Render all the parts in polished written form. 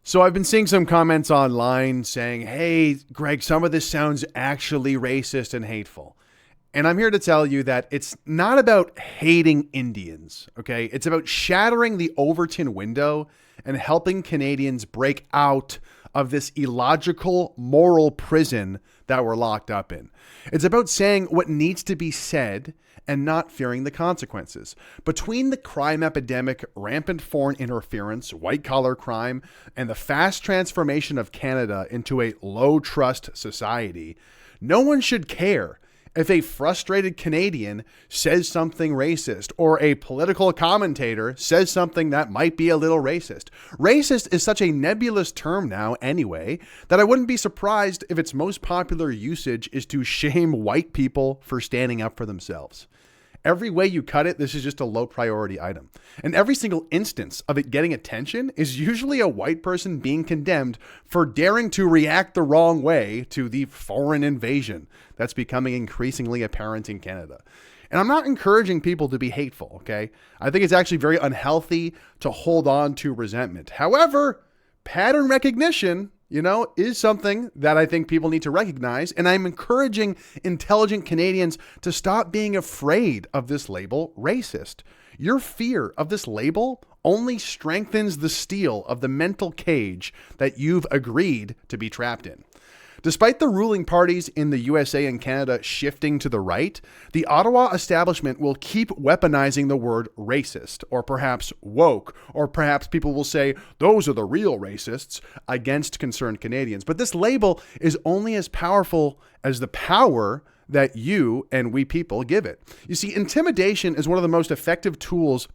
So I've been seeing some comments online saying, hey, Greg, some of this sounds actually racist and hateful. And I'm here to tell you that it's not about hating Indians, okay? It's about shattering the Overton window and helping Canadians break out of this illogical moral prison that we're locked up in. It's about saying what needs to be said and not fearing the consequences. Between the crime epidemic, rampant foreign interference, white-collar crime, and the fast transformation of Canada into a low-trust society, no one should care if a frustrated Canadian says something racist or a political commentator says something that might be a little racist. Racist is such a nebulous term now anyway that I wouldn't be surprised if its most popular usage is to shame white people for standing up for themselves. Every way you cut it, this is just a low priority item. And every single instance of it getting attention is usually a white person being condemned for daring to react the wrong way to the foreign invasion that's becoming increasingly apparent in Canada. And I'm not encouraging people to be hateful, okay? I think it's actually very unhealthy to hold on to resentment. However, pattern recognition, is something that I think people need to recognize. And I'm encouraging intelligent Canadians to stop being afraid of this label racist. Your fear of this label only strengthens the steel of the mental cage that you've agreed to be trapped in. Despite the ruling parties in the USA and Canada shifting to the right, the Ottawa establishment will keep weaponizing the word racist, or perhaps woke, or perhaps people will say, those are the real racists, against concerned Canadians. But this label is only as powerful as the power that you and we people give it. You see, intimidation is one of the most effective tools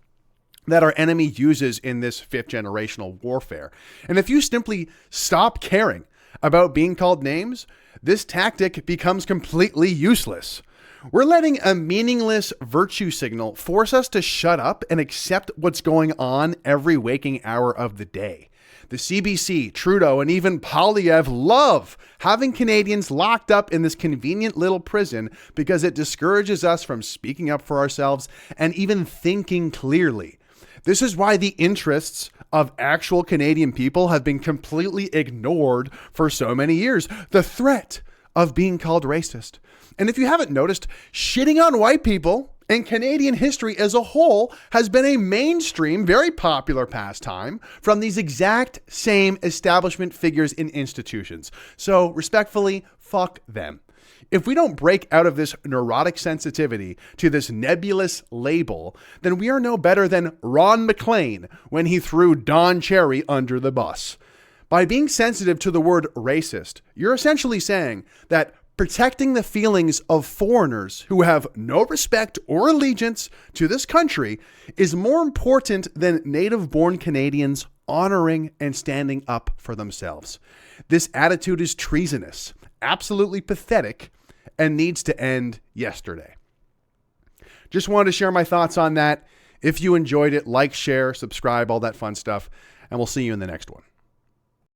that our enemy uses in this fifth generational warfare. And if you simply stop caring about being called names, this tactic becomes completely useless. We're letting a meaningless virtue signal force us to shut up and accept what's going on every waking hour of the day. The CBC, Trudeau, and even Poilievre love having Canadians locked up in this convenient little prison because it discourages us from speaking up for ourselves and even thinking clearly. This is why the interests of actual Canadian people have been completely ignored for so many years. The threat of being called racist. And if you haven't noticed, shitting on white people and Canadian history as a whole has been a mainstream, very popular pastime from these exact same establishment figures in institutions. So respectfully, fuck them. If we don't break out of this neurotic sensitivity to this nebulous label, then we are no better than Ron McLean when he threw Don Cherry under the bus. By being sensitive to the word racist, you're essentially saying that protecting the feelings of foreigners who have no respect or allegiance to this country is more important than native-born Canadians honoring and standing up for themselves. This attitude is treasonous, absolutely pathetic, and needs to end yesterday. Just wanted to share my thoughts on that. If you enjoyed it, like, share, subscribe, all that fun stuff, and we'll see you in the next one.